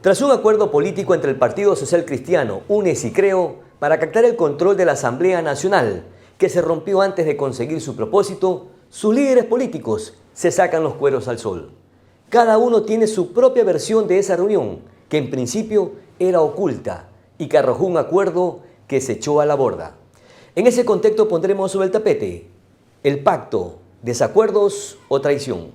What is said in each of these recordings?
Tras un acuerdo político entre el Partido Social Cristiano, UNES y CREO, para captar el control de la Asamblea Nacional, que se rompió antes de conseguir su propósito, sus líderes políticos se sacan los cueros al sol. Cada uno tiene su propia versión de esa reunión, que en principio era oculta y que arrojó un acuerdo que se echó a la borda. En ese contexto pondremos sobre el tapete el pacto, desacuerdos o traición.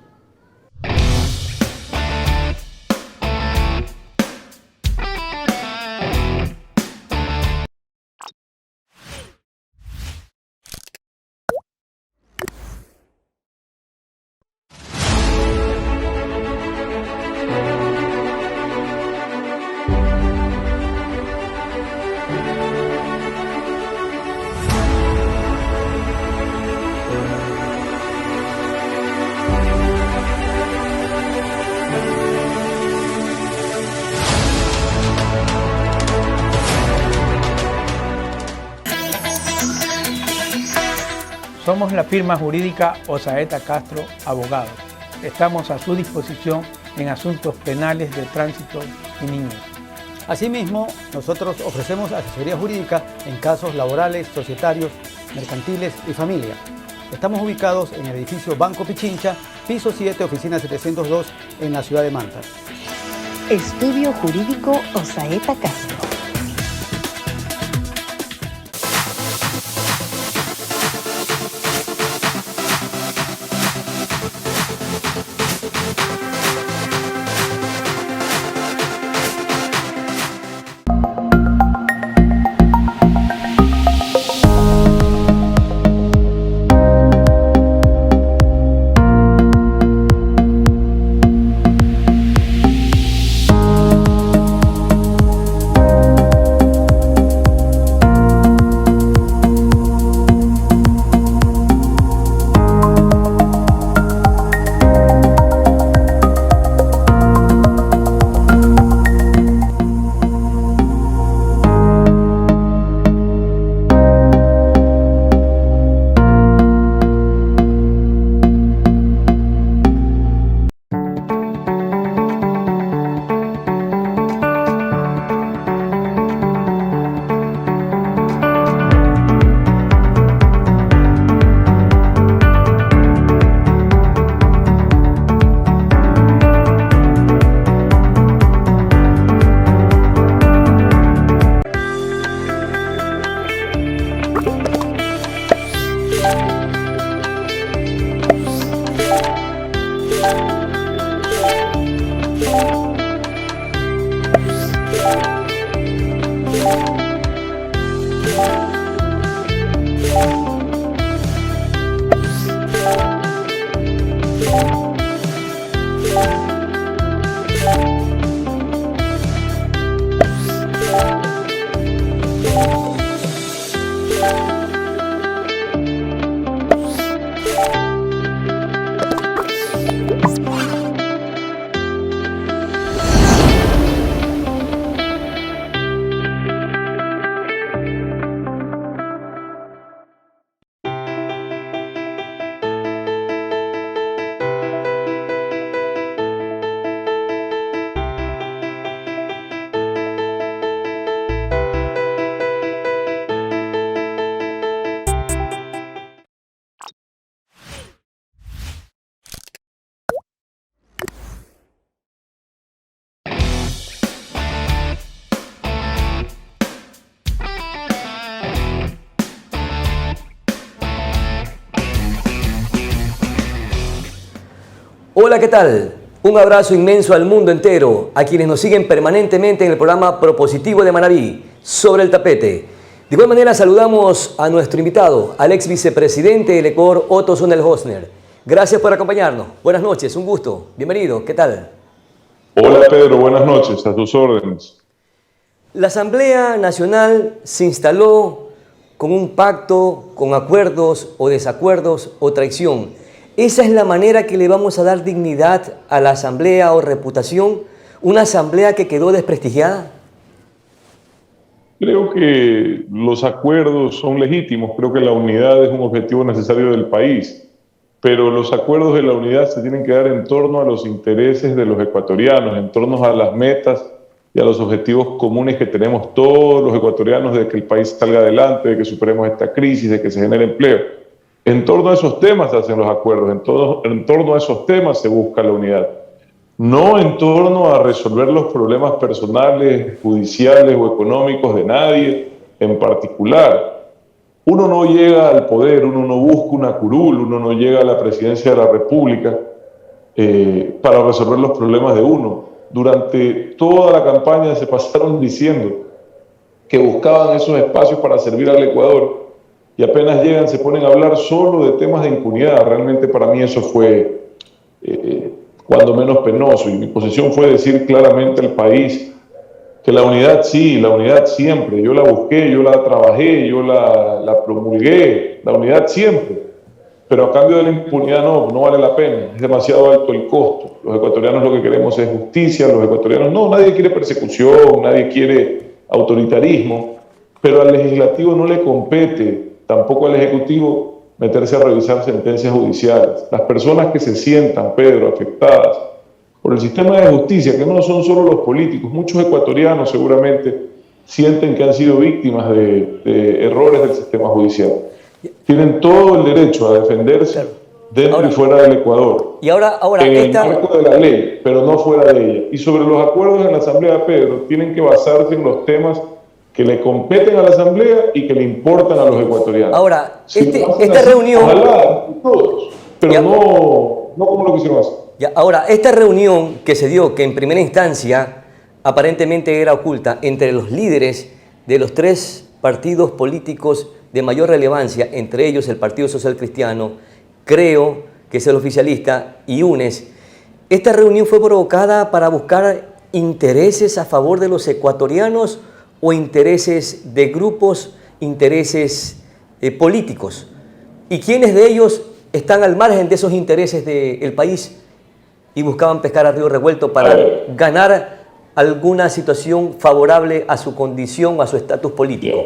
Somos la firma jurídica Osaeta Castro Abogados. Estamos a su disposición en asuntos penales de tránsito y niños. Asimismo, nosotros ofrecemos asesoría jurídica en casos laborales, societarios, mercantiles y familia. Estamos ubicados en el edificio Banco Pichincha, piso 7, oficina 702, en la ciudad de Manta. Estudio Jurídico Osaeta Castro. Hola, ¿qué tal? Un abrazo inmenso al mundo entero, a quienes nos siguen permanentemente en el programa propositivo de Manaví, Sobre el Tapete. De igual manera saludamos a nuestro invitado, al ex vicepresidente del Ecuador, Otto Sonnenhösner. Gracias por acompañarnos. Buenas noches, un gusto. Bienvenido, ¿qué tal? Hola Pedro, buenas noches, a tus órdenes. La Asamblea Nacional se instaló con un pacto, con acuerdos o desacuerdos o traición. ¿Esa es la manera que le vamos a dar dignidad a la Asamblea o reputación? ¿Una Asamblea que quedó desprestigiada? Creo que los acuerdos son legítimos, creo que la unidad es un objetivo necesario del país, pero los acuerdos de la unidad se tienen que dar en torno a los intereses de los ecuatorianos, en torno a las metas y a los objetivos comunes que tenemos todos los ecuatorianos de que el país salga adelante, de que superemos esta crisis, de que se genere empleo. En torno a esos temas se hacen los acuerdos, en torno a esos temas se busca la unidad. No en torno a resolver los problemas personales, judiciales o económicos de nadie en particular. Uno no llega al poder, uno no busca una curul, uno no llega a la presidencia de la República para resolver los problemas de uno. Durante toda la campaña se pasaron diciendo que buscaban esos espacios para servir al Ecuador y apenas llegan se ponen a hablar solo de temas de impunidad. Realmente para mí eso fue cuando menos penoso, y mi posición fue decir claramente al país que la unidad sí, la unidad siempre, yo la busqué, yo la trabajé, yo la promulgué, la unidad siempre, pero a cambio de la impunidad no vale la pena, es demasiado alto el costo. Los ecuatorianos lo que queremos es justicia, los ecuatorianos nadie quiere persecución, nadie quiere autoritarismo, pero al legislativo no le compete, tampoco al ejecutivo, meterse a revisar sentencias judiciales. Las personas que se sientan, Pedro, afectadas por el sistema de justicia, que no son solo los políticos, muchos ecuatorianos seguramente sienten que han sido víctimas de errores del sistema judicial. Tienen todo el derecho a defenderse dentro y fuera del Ecuador, y ahora en el marco de la ley, pero no fuera de ella. Y sobre los acuerdos en la Asamblea, Pedro, tienen que basarse en los temas que le competen a la Asamblea y que le importan a los ecuatorianos. Ahora, si esta reunión... Ojalá, todos, pero no como lo quisieron hacer. Ahora, esta reunión que se dio, que en primera instancia aparentemente era oculta, entre los líderes de los 3 partidos políticos de mayor relevancia, entre ellos el Partido Social Cristiano, Creo, que es el oficialista, y UNES, esta reunión fue provocada para buscar intereses a favor de los ecuatorianos o intereses de grupos, intereses políticos. ¿Y quiénes de ellos están al margen de esos intereses del país y buscaban pescar a río revuelto para ganar alguna situación favorable a su condición o a su estatus político?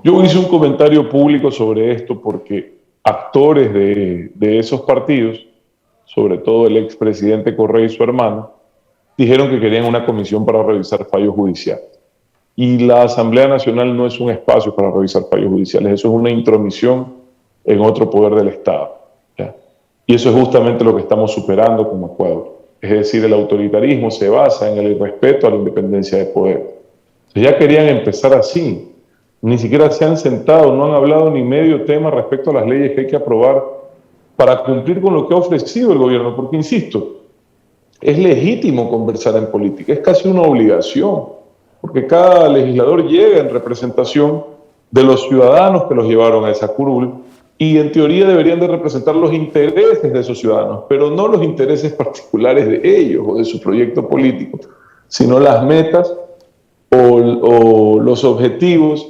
Yo hice un comentario público sobre esto porque actores de esos partidos, sobre todo el expresidente Correa y su hermano, dijeron que querían una comisión para revisar fallos judiciales. Y la Asamblea Nacional no es un espacio para revisar fallos judiciales, eso es una intromisión en otro poder del Estado, ¿ya? Y eso es justamente lo que estamos superando como Ecuador. Es decir, el autoritarismo se basa en el irrespeto a la independencia de poder. Entonces ya querían empezar así, ni siquiera se han sentado, no han hablado ni medio tema respecto a las leyes que hay que aprobar para cumplir con lo que ha ofrecido el gobierno, porque insisto, es legítimo conversar en política, es casi una obligación, porque cada legislador llega en representación de los ciudadanos que los llevaron a esa curul y en teoría deberían de representar los intereses de esos ciudadanos, pero no los intereses particulares de ellos o de su proyecto político, sino las metas o los objetivos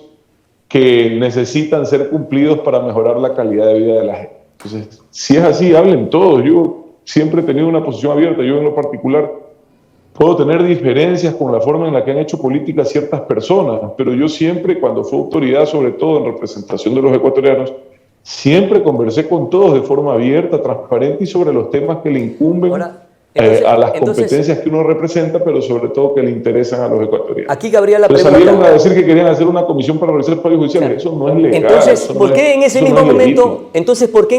que necesitan ser cumplidos para mejorar la calidad de vida de la gente. Entonces, si es así, hablen todos. Yo siempre he tenido una posición abierta, yo en lo particular puedo tener diferencias con la forma en la que han hecho política ciertas personas, pero yo siempre, cuando fui autoridad, sobre todo en representación de los ecuatorianos, siempre conversé con todos de forma abierta, transparente y sobre los temas que le incumben a las competencias que uno representa, pero sobre todo que le interesan a los ecuatorianos. Aquí cabría la pregunta. Salieron a decir que querían hacer una comisión para revisar fallos judiciales. Eso no es legal. Entonces, ¿por qué en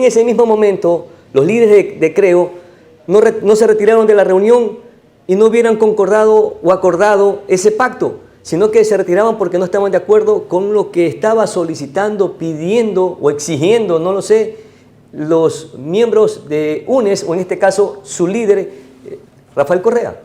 ese mismo momento los líderes de Creo no se retiraron de la reunión y no hubieran concordado o acordado ese pacto, sino que se retiraban porque no estaban de acuerdo con lo que estaba solicitando, pidiendo o exigiendo, no lo sé, los miembros de UNES, o en este caso su líder, Rafael Correa?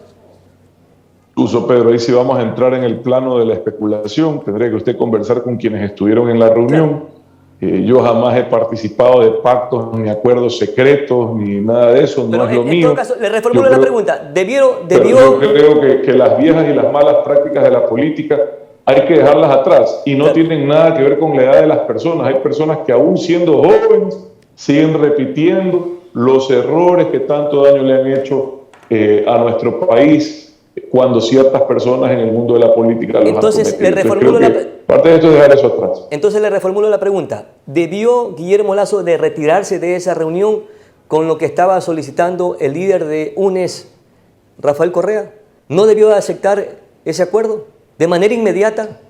Incluso, Pedro, ahí sí vamos a entrar en el plano de la especulación. Tendría que usted conversar con quienes estuvieron en la reunión. Yo jamás he participado de pactos, ni acuerdos secretos, ni nada de eso. Pero no es lo mío. En todo caso, le reformulo la pregunta. Yo creo que las viejas y las malas prácticas de la política hay que dejarlas atrás y no tienen nada que ver con la edad de las personas. Hay personas que aún siendo jóvenes siguen repitiendo los errores que tanto daño le han hecho a nuestro país cuando ciertas personas en el mundo de la política los han cometido. Parte de esto es dejar eso atrás. Entonces le reformulo la pregunta. ¿Debió Guillermo Lasso de retirarse de esa reunión con lo que estaba solicitando el líder de UNES, Rafael Correa? ¿No debió aceptar ese acuerdo de manera inmediata?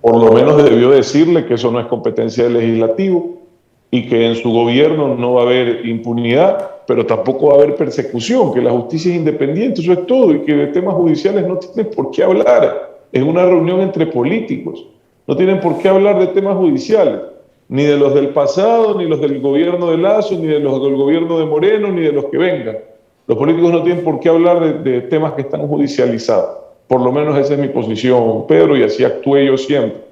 Por lo menos debió decirle que eso no es competencia del legislativo y que en su gobierno no va a haber impunidad, pero tampoco va a haber persecución, que la justicia es independiente, eso es todo, y que de temas judiciales no tienen por qué hablar. Es una reunión entre políticos, no tienen por qué hablar de temas judiciales, ni de los del pasado, ni los del gobierno de Lasso, ni de los del gobierno de Moreno, ni de los que vengan. Los políticos no tienen por qué hablar de temas que están judicializados. Por lo menos esa es mi posición, Pedro, y así actué yo siempre.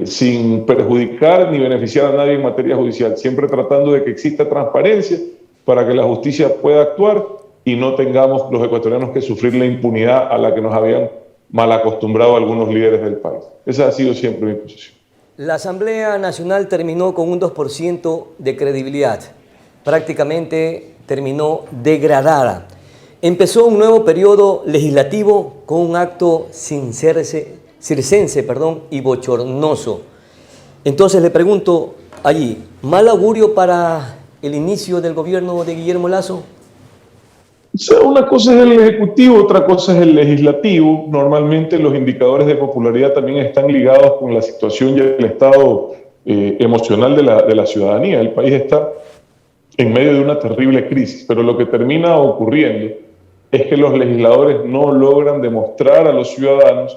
Sin perjudicar ni beneficiar a nadie en materia judicial, siempre tratando de que exista transparencia para que la justicia pueda actuar y no tengamos los ecuatorianos que sufrir la impunidad a la que nos habían mal acostumbrado algunos líderes del país. Esa ha sido siempre mi posición. La Asamblea Nacional terminó con un 2% de credibilidad. Prácticamente terminó degradada. Empezó un nuevo periodo legislativo con un acto circense y bochornoso. Entonces le pregunto allí, ¿mal augurio para el inicio del gobierno de Guillermo Lasso? O sea, una cosa es el Ejecutivo, otra cosa es el Legislativo. Normalmente los indicadores de popularidad también están ligados con la situación y el estado emocional de la ciudadanía. El país está en medio de una terrible crisis, pero lo que termina ocurriendo es que los legisladores no logran demostrar a los ciudadanos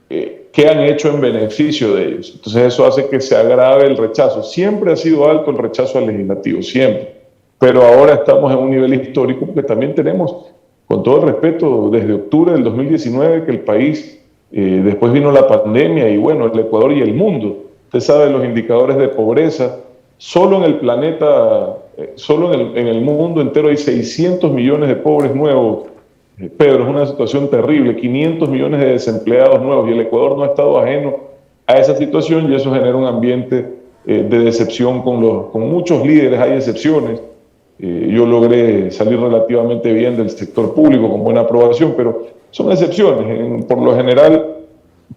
qué han hecho en beneficio de ellos. Entonces eso hace que se agrave el rechazo. Siempre ha sido alto el rechazo al legislativo, siempre. Pero ahora estamos en un nivel histórico porque también tenemos, con todo el respeto, desde octubre del 2019 que el país, después vino la pandemia y bueno, el Ecuador y el mundo. Usted sabe los indicadores de pobreza. Solo en el planeta, solo en el mundo entero hay 600 millones de pobres nuevos. Pedro, es una situación terrible, 500 millones de desempleados nuevos y el Ecuador no ha estado ajeno a esa situación y eso genera un ambiente de decepción con muchos líderes, hay excepciones. Yo logré salir relativamente bien del sector público con buena aprobación, pero son excepciones. Por lo general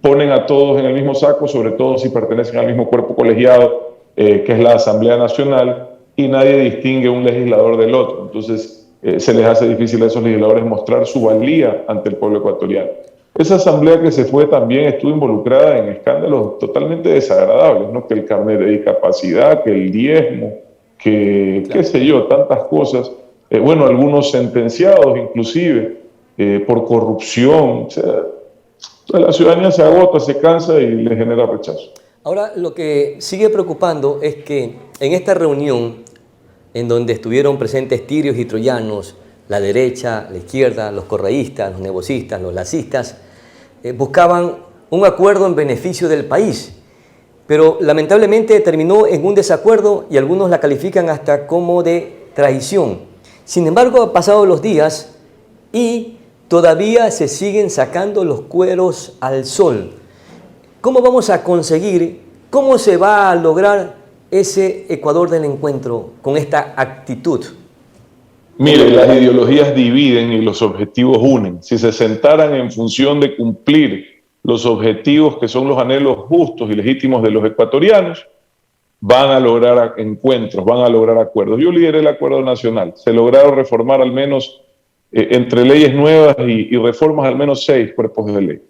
ponen a todos en el mismo saco, sobre todo si pertenecen al mismo cuerpo colegiado, que es la Asamblea Nacional, y nadie distingue un legislador del otro. Entonces se les hace difícil a esos legisladores mostrar su valía ante el pueblo ecuatoriano. Esa asamblea que se fue también estuvo involucrada en escándalos totalmente desagradables, ¿no? Que el carnet de discapacidad, que el diezmo, que qué sé yo, tantas cosas. Bueno, algunos sentenciados inclusive por corrupción. O sea, la ciudadanía se agota, se cansa y le genera rechazo. Ahora, lo que sigue preocupando es que en esta reunión, en donde estuvieron presentes tirios y troyanos, la derecha, la izquierda, los correístas, los negocistas, los lacistas, buscaban un acuerdo en beneficio del país. Pero lamentablemente terminó en un desacuerdo y algunos la califican hasta como de traición. Sin embargo, han pasado los días y todavía se siguen sacando los cueros al sol. ¿Cómo vamos a conseguir, cómo se va a lograr ese Ecuador del encuentro con esta actitud? Mire, las ideologías dividen y los objetivos unen. Si se sentaran en función de cumplir los objetivos que son los anhelos justos y legítimos de los ecuatorianos, van a lograr encuentros, van a lograr acuerdos. Yo lideré el acuerdo nacional. Se lograron reformar al menos, entre leyes nuevas y reformas, al menos 6 cuerpos de ley.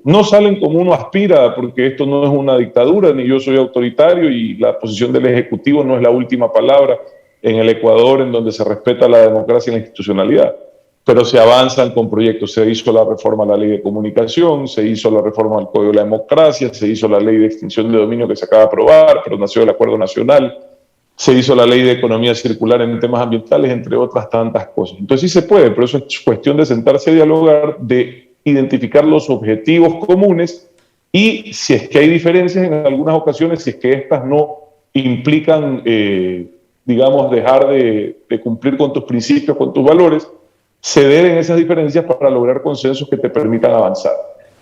No salen como uno aspira, porque esto no es una dictadura, ni yo soy autoritario, y la posición del Ejecutivo no es la última palabra en el Ecuador, en donde se respeta la democracia y la institucionalidad. Pero se avanzan con proyectos. Se hizo la reforma a la ley de comunicación, se hizo la reforma al Código de la Democracia, se hizo la ley de extinción de dominio que se acaba de aprobar, pero nació el Acuerdo Nacional, se hizo la ley de economía circular en temas ambientales, entre otras tantas cosas. Entonces sí se puede, pero eso es cuestión de sentarse a dialogar, de identificar los objetivos comunes y si es que hay diferencias en algunas ocasiones, si es que estas no implican, digamos, dejar de cumplir con tus principios, con tus valores, ceder en esas diferencias para lograr consensos que te permitan avanzar.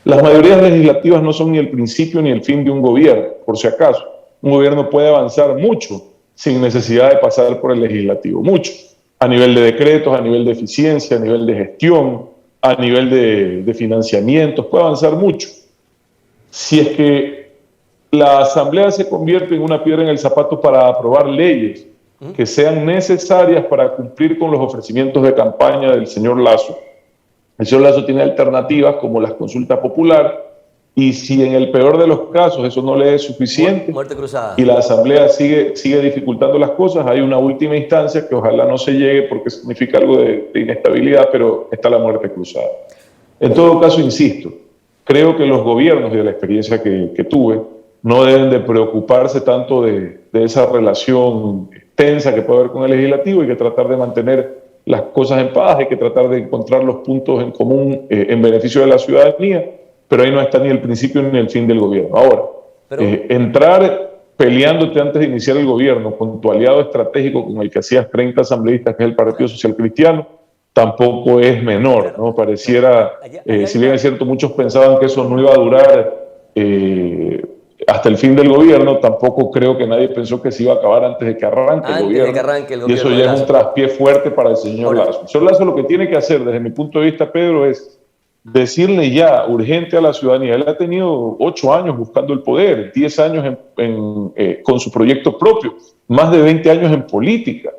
Las mayorías legislativas no son ni el principio ni el fin de un gobierno, por si acaso. Un gobierno puede avanzar mucho sin necesidad de pasar por el legislativo, mucho, a nivel de decretos, a nivel de eficiencia, a nivel de gestión, a nivel de financiamientos, puede avanzar mucho. Si es que la Asamblea se convierte en una piedra en el zapato para aprobar leyes que sean necesarias para cumplir con los ofrecimientos de campaña del señor Lasso, El señor Lasso tiene alternativas como las consultas populares, y si en el peor de los casos eso no le es suficiente Muerte cruzada. y la Asamblea sigue dificultando las cosas, hay una última instancia que ojalá no se llegue porque significa algo de inestabilidad, pero está la muerte cruzada. En todo caso, insisto, creo que los gobiernos, de la experiencia que tuve, no deben de preocuparse tanto de esa relación tensa que puede haber con el legislativo. Hay que tratar de mantener las cosas en paz, hay que tratar de encontrar los puntos en común en beneficio de la ciudadanía, pero ahí no está ni el principio ni el fin del gobierno. Ahora, entrar peleándote antes de iniciar el gobierno con tu aliado estratégico con el que hacías 30 asambleístas, que es el Partido Social Cristiano, tampoco es menor, ¿no? Pareciera, si bien es cierto, muchos pensaban que eso no iba a durar hasta el fin del gobierno, tampoco creo que nadie pensó que se iba a acabar antes de que arranque el gobierno. Y eso ya es un traspié fuerte para el señor Lasso. El señor Lasso lo que tiene que hacer, desde mi punto de vista, Pedro, es decirle ya urgente a la ciudadanía. Él ha tenido 8 años buscando el poder, 10 años con su proyecto propio, más de 20 años en política.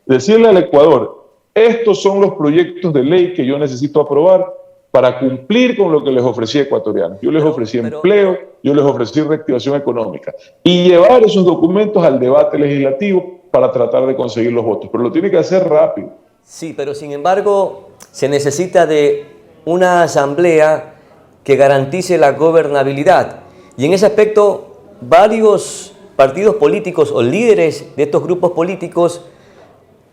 Decirle al Ecuador, estos son los proyectos de ley que yo necesito aprobar para cumplir con lo que les ofrecí a ecuatorianos. Yo les ofrecí empleo, yo les ofrecí reactivación económica, y llevar esos documentos al debate legislativo para tratar de conseguir los votos. Pero lo tiene que hacer rápido. Sí, pero sin embargo se necesita de una asamblea que garantice la gobernabilidad. Y en ese aspecto, varios partidos políticos o líderes de estos grupos políticos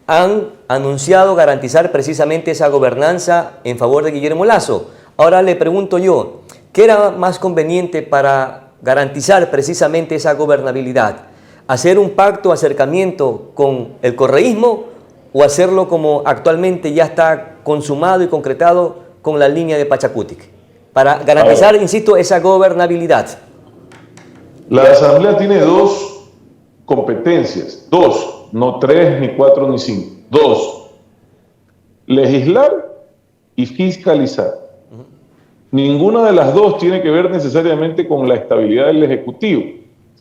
han anunciado garantizar precisamente esa gobernanza en favor de Guillermo Lasso. Ahora le pregunto yo, ¿qué era más conveniente para garantizar precisamente esa gobernabilidad? ¿Hacer un pacto, acercamiento con el correísmo o hacerlo como actualmente ya está consumado y concretado con la línea de Pachacutic, para garantizar, insisto, esa gobernabilidad? La Asamblea tiene 2 competencias, 2, no 3, ni 4, ni 5, 2. Legislar y fiscalizar. Ninguna de las 2 tiene que ver necesariamente con la estabilidad del Ejecutivo.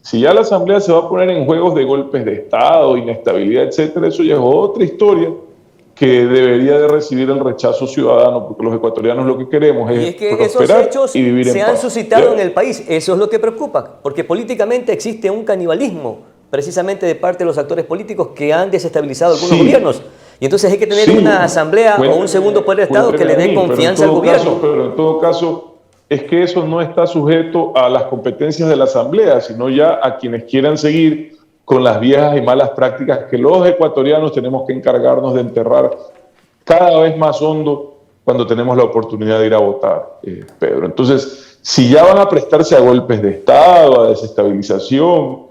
Si ya la Asamblea se va a poner en juegos de golpes de Estado, inestabilidad, etcétera, eso ya es otra historia que debería de recibir el rechazo ciudadano, porque los ecuatorianos lo que queremos es prosperar y vivir en paz. Se han suscitado en el país, eso es lo que preocupa, porque políticamente existe un canibalismo, precisamente de parte de los actores políticos que han desestabilizado algunos gobiernos. Y entonces hay que tener una asamblea o un segundo poder de Estado que le dé confianza al gobierno. Pero en todo caso, es que eso no está sujeto a las competencias de la asamblea, sino ya a quienes quieran seguir con las viejas y malas prácticas que los ecuatorianos tenemos que encargarnos de enterrar cada vez más hondo cuando tenemos la oportunidad de ir a votar, Pedro. Entonces, si ya van a prestarse a golpes de Estado, a desestabilización,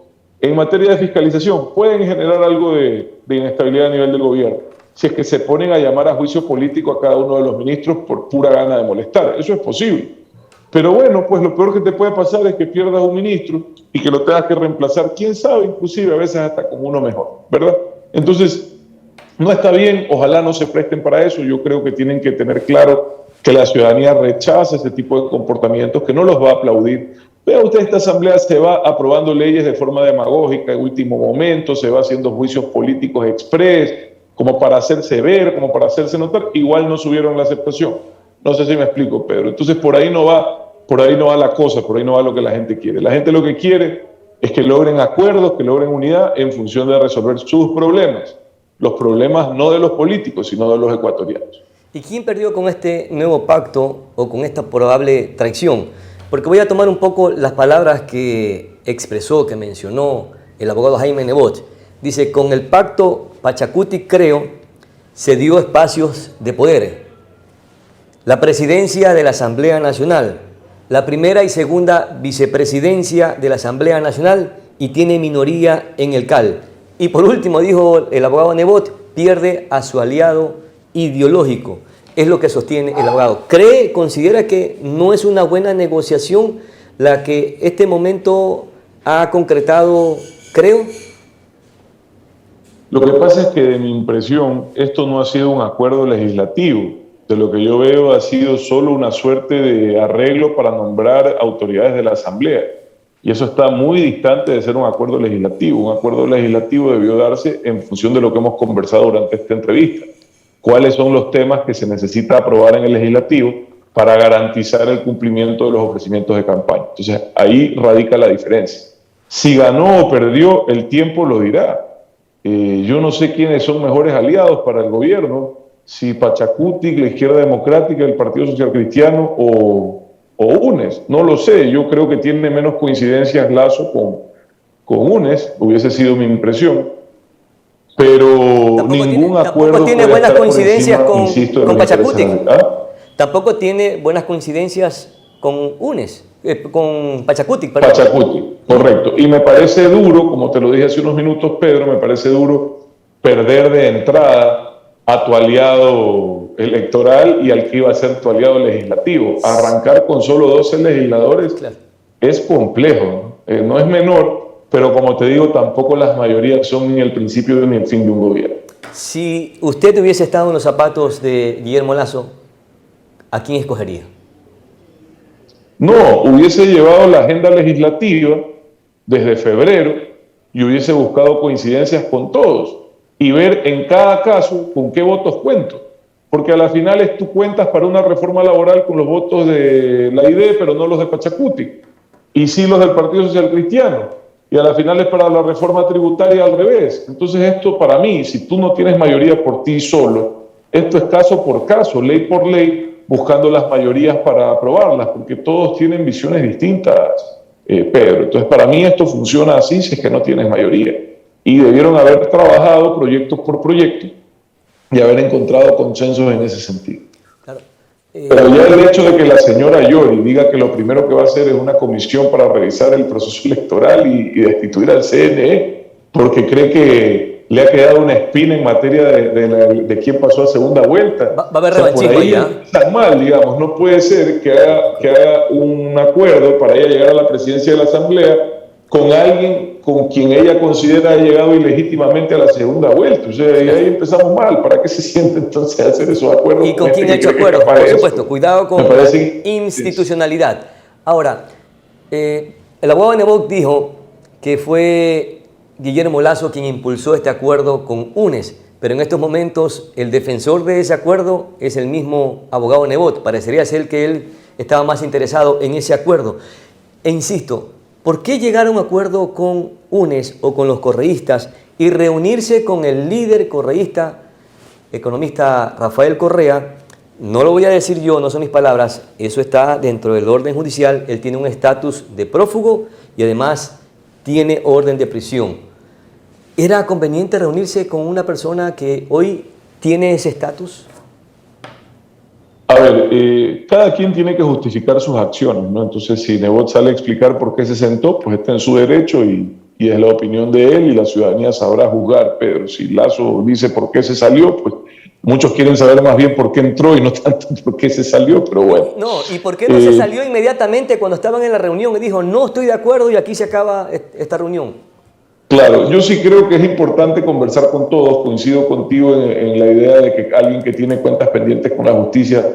en materia de fiscalización pueden generar algo de inestabilidad a nivel del gobierno, si es que se ponen a llamar a juicio político a cada uno de los ministros por pura gana de molestar. Eso es posible. Pero bueno, pues lo peor que te puede pasar es que pierdas un ministro y que lo tengas que reemplazar, quién sabe, inclusive a veces hasta con uno mejor, ¿verdad? Entonces, no está bien, ojalá no se presten para eso. Yo creo que tienen que tener claro que la ciudadanía rechaza ese tipo de comportamientos, que no los va a aplaudir. Vea usted, esta asamblea se va aprobando leyes de forma demagógica en último momento, se va haciendo juicios políticos express, como para hacerse ver, como para hacerse notar, igual no subieron la aceptación. No sé si me explico, Pedro. Entonces por ahí no va la cosa, por ahí no va lo que la gente quiere. La gente lo que quiere es que logren acuerdos, que logren unidad en función de resolver sus problemas. Los problemas no de los políticos, sino de los ecuatorianos. ¿Y quién perdió con este nuevo pacto o con esta probable traición? Porque voy a tomar un poco las palabras que expresó, que mencionó el abogado Jaime Nebot. Dice, con el pacto Pachacutic, creo, se dio espacios de poder. La presidencia de la Asamblea Nacional, la primera y segunda vicepresidencia de la Asamblea Nacional, y tiene minoría en el CAL. Y por último, dijo el abogado Nebot, pierde a su aliado ideológico. Es lo que sostiene el abogado. ¿Considera que no es una buena negociación la que este momento ha concretado, creo? Lo que pasa es que, de mi impresión, esto no ha sido un acuerdo legislativo. De lo que yo veo ha sido solo una suerte de arreglo para nombrar autoridades de la Asamblea. Y eso está muy distante de ser un acuerdo legislativo. Un acuerdo legislativo debió darse en función de lo que hemos conversado durante esta entrevista. cuáles son los temas que se necesita aprobar en el legislativo para garantizar el cumplimiento de los ofrecimientos de campaña. Entonces, ahí radica la diferencia. Si ganó o perdió, el tiempo lo dirá. Yo no sé quiénes son mejores aliados para el gobierno, si Pachacutic, la Izquierda Democrática, el Partido Social Cristiano o UNES. No lo sé, yo creo que tiene menos coincidencias Lasso con UNES, hubiese sido mi impresión, pero tampoco tiene buenas coincidencias con Pachacutic. Tampoco tiene buenas coincidencias con UNES, con Pachacutic. Perdón. Pachacutic, correcto. Y me parece duro, como te lo dije hace unos minutos, Pedro, me parece duro perder de entrada a tu aliado electoral y al que iba a ser tu aliado legislativo. Arrancar con solo 12 legisladores, claro, es complejo, no es menor, pero como te digo, tampoco las mayorías son ni el principio ni el fin de un gobierno. Si usted hubiese estado en los zapatos de Guillermo Lasso, ¿a quién escogería? No, hubiese llevado la agenda legislativa desde febrero y hubiese buscado coincidencias con todos y ver en cada caso con qué votos cuento. Porque a las finales tú cuentas para una reforma laboral con los votos de la ID, pero no los de Pachacutic, y sí los del Partido Social Cristiano, y a las finales para la reforma tributaria al revés. Entonces esto para mí, si tú no tienes mayoría por ti solo, esto es caso por caso, ley por ley, buscando las mayorías para aprobarlas, porque todos tienen visiones distintas, Pedro. Entonces para mí esto funciona así si es que no tienes mayoría. Y debieron haber trabajado proyecto por proyecto y haber encontrado consensos en ese sentido. Claro. Pero ya el hecho de que la señora Yori diga que lo primero que va a hacer es una comisión para revisar el proceso electoral y destituir al CNE, porque cree que le ha quedado una espina en materia de quién pasó a segunda vuelta. Va a haber revanchismo ya. Está mal, digamos, no puede ser que haya un acuerdo para ella llegar a la presidencia de la Asamblea con alguien con quien ella considera ha llegado ilegítimamente a la segunda vuelta. O sea, y ahí empezamos mal. ¿Para qué se siente entonces hacer esos acuerdos? ¿Y con quién ha hecho acuerdos? Por supuesto, cuidado con la institucionalidad. Ahora, el abogado Nebot dijo que fue Guillermo Lasso quien impulsó este acuerdo con UNES, pero en estos momentos el defensor de ese acuerdo es el mismo abogado Nebot. Parecería ser que él estaba más interesado en ese acuerdo. E insisto, ¿por qué llegar a un acuerdo con UNES o con los correístas y reunirse con el líder correísta, economista Rafael Correa? No lo voy a decir yo, no son mis palabras, eso está dentro del orden judicial. Él tiene un estatus de prófugo y además tiene orden de prisión. ¿Era conveniente reunirse con una persona que hoy tiene ese estatus? A ver, cada quien tiene que justificar sus acciones, ¿no? Entonces, si Nebot sale a explicar por qué se sentó, pues está en su derecho y es la opinión de él y la ciudadanía sabrá juzgar. Pero si Lasso dice por qué se salió, pues muchos quieren saber más bien por qué entró y no tanto por qué se salió, pero bueno. No, ¿y por qué no se salió inmediatamente cuando estaban en la reunión y dijo, no estoy de acuerdo y aquí se acaba esta reunión? Claro, yo sí creo que es importante conversar con todos. Coincido contigo en la idea de que alguien que tiene cuentas pendientes con la justicia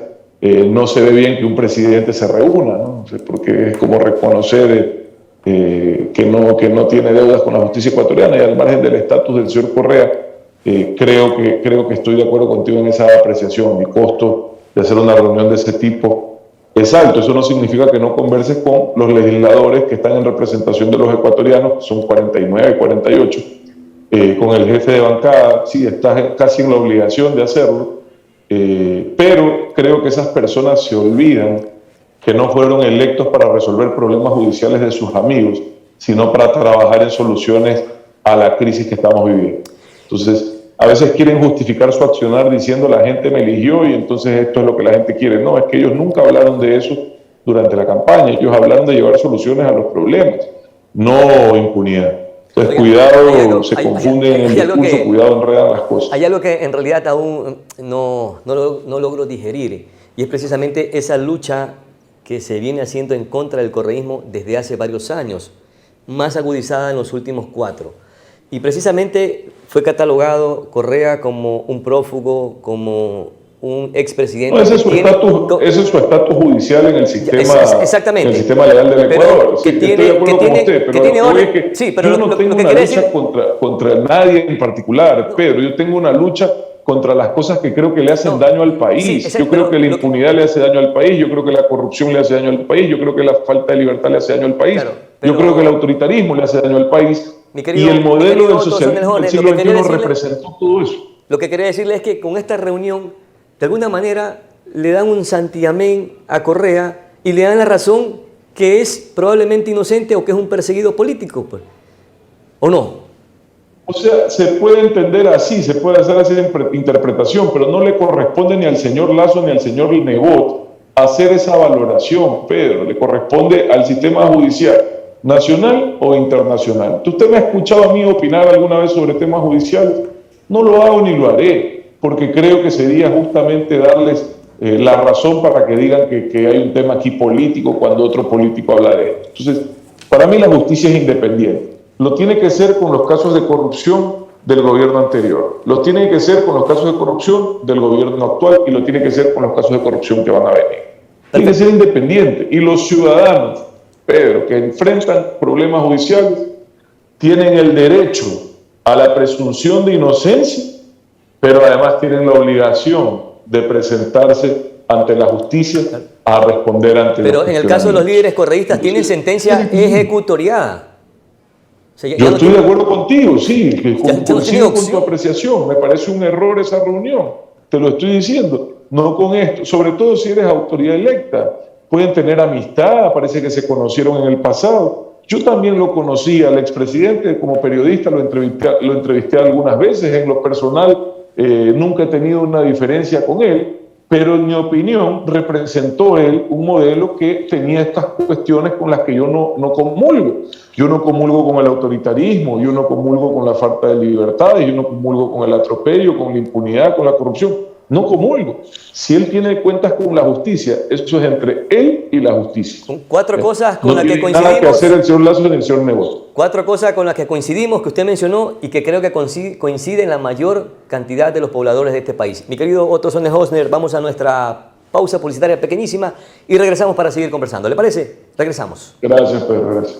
no se ve bien que un presidente se reúna, ¿no? Porque es como reconocer que no tiene deudas con la justicia ecuatoriana, y al margen del estatus del señor Correa, creo que estoy de acuerdo contigo en esa apreciación. El costo de hacer una reunión de ese tipo es alto. Eso no significa que no converses con los legisladores que están en representación de los ecuatorianos, que son 49 y 48, con el jefe de bancada. Sí, estás casi en la obligación de hacerlo, pero creo que esas personas se olvidan que no fueron electos para resolver problemas judiciales de sus amigos, sino para trabajar en soluciones a la crisis que estamos viviendo. Entonces, a veces quieren justificar su accionar diciendo la gente me eligió y entonces esto es lo que la gente quiere. No, es que ellos nunca hablaron de eso durante la campaña. Ellos hablaron de llevar soluciones a los problemas, no impunidad. Entonces, cuidado, se confunden en el discurso, cuidado, enredan las cosas. Hay algo que en realidad aún no logro digerir, y es precisamente esa lucha que se viene haciendo en contra del correísmo desde hace varios años, más agudizada en los últimos 4. Y precisamente fue catalogado Correa como un prófugo, como un expresidente. No, ese es su estatus judicial en el sistema, exactamente. En el sistema legal del Ecuador. Que sí, tiene, estoy de acuerdo con usted, pero tiene orden. yo no tengo una lucha contra nadie en particular, Pedro. Yo tengo una lucha contra las cosas que creo que le hacen daño al país. Yo creo que la impunidad le hace daño al país, yo creo que la corrupción le hace daño al país, yo creo que la falta de libertad le hace daño al país, yo creo que el autoritarismo le hace daño al país, y el modelo del socialismo del siglo XXI representó todo eso. Lo que quería decirle es que con esta reunión, de alguna manera, le dan un santiamén a Correa y le dan la razón que es probablemente inocente o que es un perseguido político, pues. ¿O no? O sea, se puede entender así, se puede hacer así interpretación, pero no le corresponde ni al señor Lasso ni al señor Nebot hacer esa valoración, Pedro. Le corresponde al sistema judicial nacional o internacional. ¿Usted me ha escuchado a mí opinar alguna vez sobre temas judiciales? No lo hago ni lo haré, porque creo que sería justamente darles la razón para que digan que hay un tema aquí político cuando otro político habla de esto. Entonces, para mí la justicia es independiente. Lo tiene que ser con los casos de corrupción del gobierno anterior, lo tiene que ser con los casos de corrupción del gobierno actual y lo tiene que ser con los casos de corrupción que van a venir. Tiene que ser independiente. Y los ciudadanos, Pedro, que enfrentan problemas judiciales, tienen el derecho a la presunción de inocencia, pero además tienen la obligación de presentarse ante la justicia a responder ante la justicia. Pero en el caso de los líderes correístas tienen sentencia ejecutoriada. O sea, yo estoy de acuerdo contigo, sí, que coincido con tu apreciación. Me parece un error esa reunión, te lo estoy diciendo. No con esto, sobre todo si eres autoridad electa. Pueden tener amistad, parece que se conocieron en el pasado. Yo también lo conocí al expresidente como periodista, lo entrevisté algunas veces. En lo personal, nunca he tenido una diferencia con él, pero en mi opinión representó él un modelo que tenía estas cuestiones con las que yo no comulgo. Yo no comulgo con el autoritarismo, yo no comulgo con la falta de libertades, yo no comulgo con el atropello, con la impunidad, con la corrupción. No comulgo. Si él tiene cuentas con la justicia, eso es entre él y la justicia. Son cuatro cosas con las que coincidimos. No tiene nada que hacer el señor Lasso ni el señor Nebot. Cuatro cosas con las que coincidimos, que usted mencionó y que creo que coinciden la mayor cantidad de los pobladores de este país. Mi querido Otto Sonnenhösner, vamos a nuestra pausa publicitaria pequeñísima y regresamos para seguir conversando. ¿Le parece? Regresamos. Gracias, Pedro. Gracias.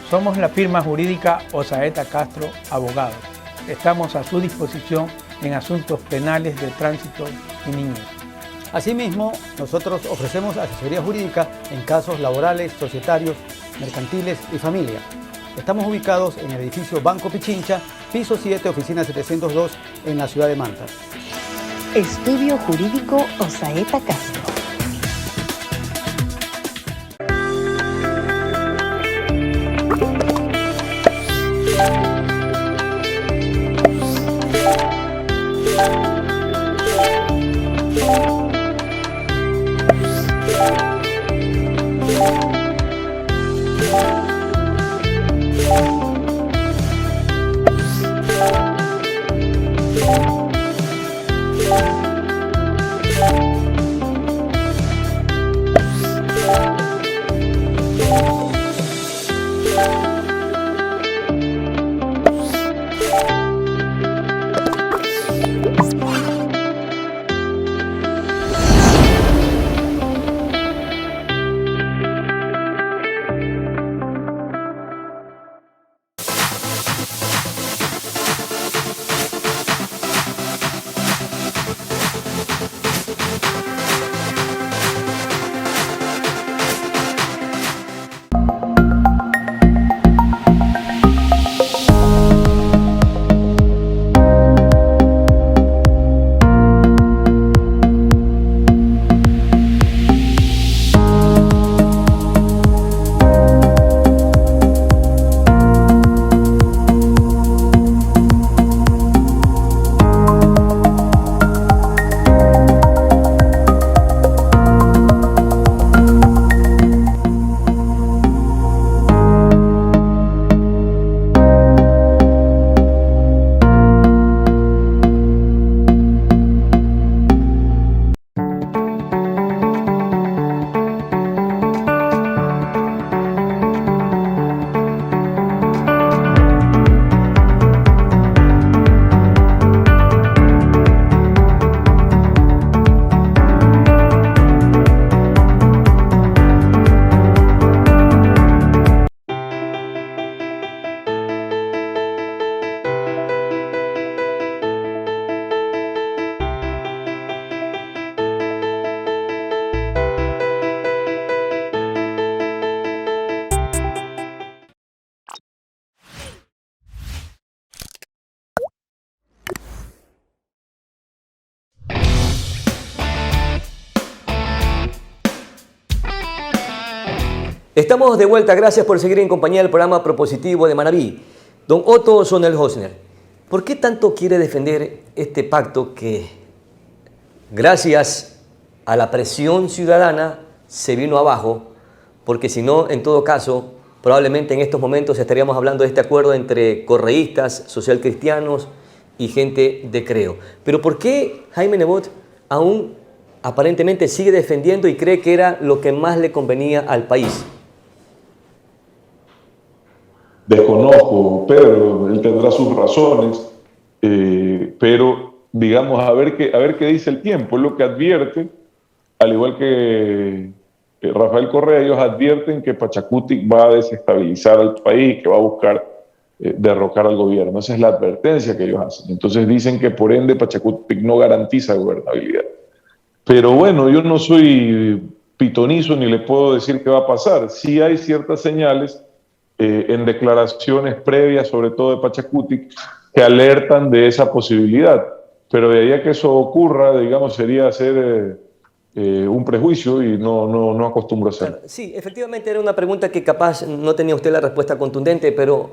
Somos la firma jurídica Osaeta Castro Abogados. Estamos a su disposición en asuntos penales de tránsito y niños. Asimismo, nosotros ofrecemos asesoría jurídica en casos laborales, societarios, mercantiles y familia. Estamos ubicados en el edificio Banco Pichincha, piso 7, oficina 702, en la ciudad de Manta. Estudio Jurídico Osaeta Castro. Estamos de vuelta, gracias por seguir en compañía del programa propositivo de Manabí. Don Otto Sonel-Hosner, ¿por qué tanto quiere defender este pacto que, gracias a la presión ciudadana, se vino abajo? Porque si no, en todo caso, probablemente en estos momentos estaríamos hablando de este acuerdo entre correístas, socialcristianos y gente de Creo. Pero ¿por qué Jaime Nebot aún aparentemente sigue defendiendo y cree que era lo que más le convenía al país? Desconozco, Pedro, él tendrá sus razones, pero digamos, a ver qué dice el tiempo. Es lo que advierte, al igual que Rafael Correa, ellos advierten que Pachacutic va a desestabilizar al país, que va a buscar derrocar al gobierno. Esa es la advertencia que ellos hacen. Entonces dicen que por ende Pachacutic no garantiza gobernabilidad. Pero bueno, yo no soy pitonizo ni le puedo decir qué va a pasar. Sí hay ciertas señales en declaraciones previas, sobre todo de Pachacutic, que alertan de esa posibilidad. Pero de ahí a que eso ocurra, digamos, sería hacer un prejuicio y no acostumbro a hacer. Claro, sí, efectivamente era una pregunta que capaz no tenía usted la respuesta contundente, pero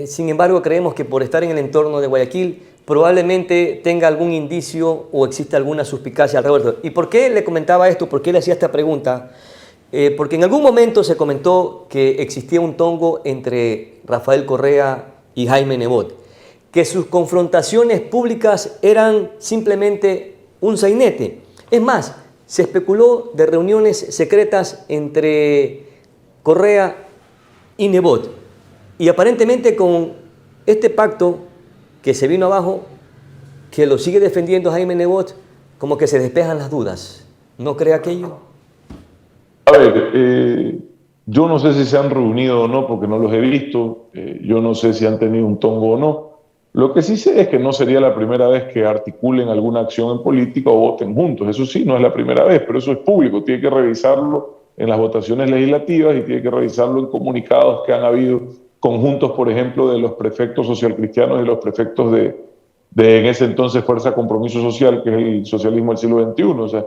sin embargo creemos que por estar en el entorno de Guayaquil probablemente tenga algún indicio o existe alguna suspicacia alrededor. ¿Y por qué le comentaba esto? ¿Por qué le hacía esta pregunta? Porque en algún momento se comentó que existía un tongo entre Rafael Correa y Jaime Nebot, que sus confrontaciones públicas eran simplemente un sainete. Es más, se especuló de reuniones secretas entre Correa y Nebot. Y aparentemente con este pacto que se vino abajo, que lo sigue defendiendo Jaime Nebot, como que se despejan las dudas. ¿No cree aquello? A ver, yo no sé si se han reunido o no, porque no los he visto. Yo no sé si han tenido un tongo o no. Lo que sí sé es que no sería la primera vez que articulen alguna acción en política o voten juntos. Eso sí, no es la primera vez, pero eso es público. Tiene que revisarlo en las votaciones legislativas y tiene que revisarlo en comunicados que han habido conjuntos, por ejemplo, de los prefectos socialcristianos y los prefectos de en ese entonces Fuerza Compromiso Social, que es el socialismo del siglo XXI. O sea,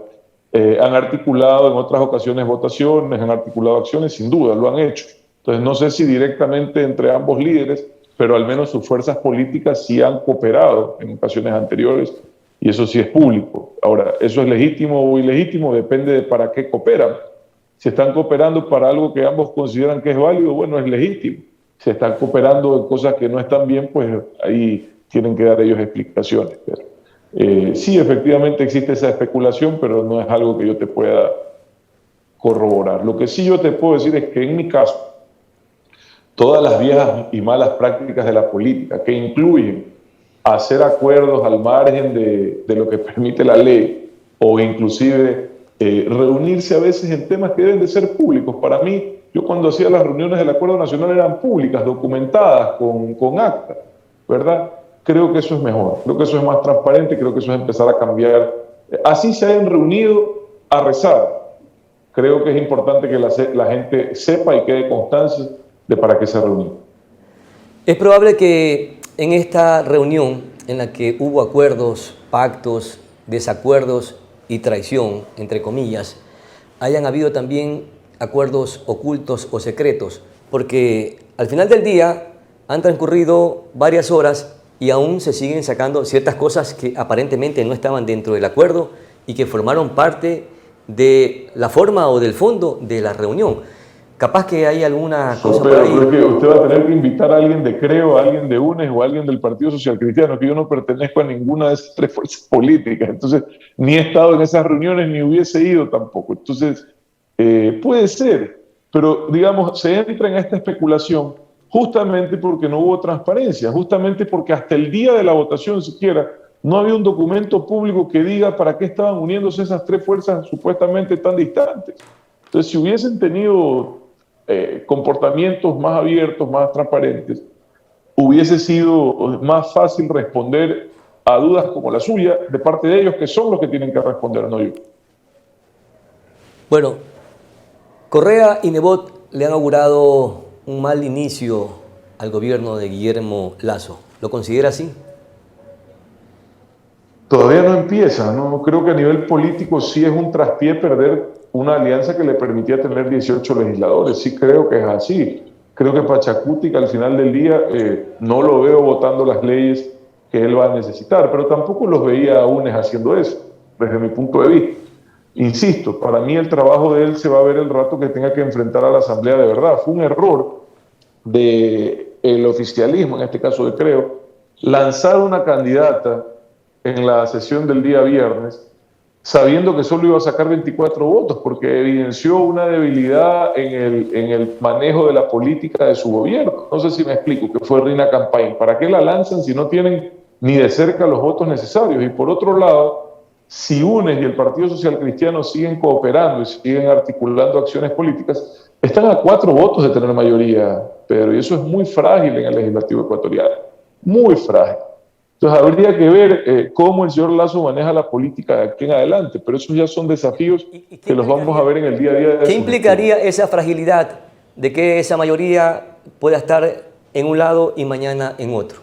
han articulado en otras ocasiones votaciones, han articulado acciones, sin duda, lo han hecho. Entonces, no sé si directamente entre ambos líderes, pero al menos sus fuerzas políticas sí han cooperado en ocasiones anteriores, y eso sí es público. Ahora, ¿eso es legítimo o ilegítimo? Depende de para qué cooperan. Si están cooperando para algo que ambos consideran que es válido, bueno, es legítimo. Si están cooperando en cosas que no están bien, pues ahí tienen que dar ellos explicaciones. Pero, sí, efectivamente existe esa especulación, pero no es algo que yo te pueda corroborar. Lo que sí yo te puedo decir es que en mi caso, todas las viejas y malas prácticas de la política, que incluyen hacer acuerdos al margen de lo que permite la ley, o inclusive reunirse a veces en temas que deben de ser públicos. Para mí, yo cuando hacía las reuniones del Acuerdo Nacional eran públicas, documentadas, con acta, ¿verdad? Creo que eso es mejor, creo que eso es más transparente, creo que eso es empezar a cambiar. Así se hayan reunido a rezar. Creo que es importante que la gente sepa y quede constancia de para qué se reunió. Es probable que en esta reunión en la que hubo acuerdos, pactos, desacuerdos y traición, entre comillas, hayan habido también acuerdos ocultos o secretos, porque al final del día han transcurrido varias horas y aún se siguen sacando ciertas cosas que aparentemente no estaban dentro del acuerdo y que formaron parte de la forma o del fondo de la reunión. Capaz que hay alguna cosa por ahí. Pero es que usted va a tener que invitar a alguien de Creo, a alguien de UNES o a alguien del Partido Social Cristiano, que yo no pertenezco a ninguna de esas tres fuerzas políticas. Entonces, ni he estado en esas reuniones, ni hubiese ido tampoco. Entonces, puede ser, pero digamos, se entra en esta especulación justamente porque no hubo transparencia, justamente porque hasta el día de la votación siquiera no había un documento público que diga para qué estaban uniéndose esas tres fuerzas supuestamente tan distantes. Entonces, si hubiesen tenido comportamientos más abiertos, más transparentes, hubiese sido más fácil responder a dudas como la suya de parte de ellos, que son los que tienen que responder, no yo. Bueno, Correa y Nebot le han augurado un mal inicio al gobierno de Guillermo Lasso. ¿Lo considera así? Todavía no empieza, ¿no? Creo que a nivel político sí es un traspié perder una alianza que le permitía tener 18 legisladores. Sí creo que es así. Creo que Pachacuti, que al final del día no lo veo votando las leyes que él va a necesitar, pero tampoco los veía a UNES haciendo eso, desde mi punto de vista. Insisto, para mí el trabajo de él se va a ver el rato que tenga que enfrentar a la Asamblea de verdad. Fue un error del oficialismo, en este caso de Creo, lanzar una candidata en la sesión del día viernes, sabiendo que solo iba a sacar 24 votos, porque evidenció una debilidad en el manejo de la política de su gobierno. No sé si me explico, que fue Rina Campaign. ¿Para qué la lanzan si no tienen ni de cerca los votos necesarios? Y por otro lado, si UNES y el Partido Social Cristiano siguen cooperando y siguen articulando acciones políticas, están a 4 votos de tener mayoría, Pedro, y eso es muy frágil en el legislativo ecuatoriano, muy frágil. Entonces habría que ver cómo el señor Lasso maneja la política de aquí en adelante, pero esos ya son desafíos que los vamos a ver en el día a día. ¿Qué implicaría esa fragilidad de que esa mayoría pueda estar en un lado y mañana en otro?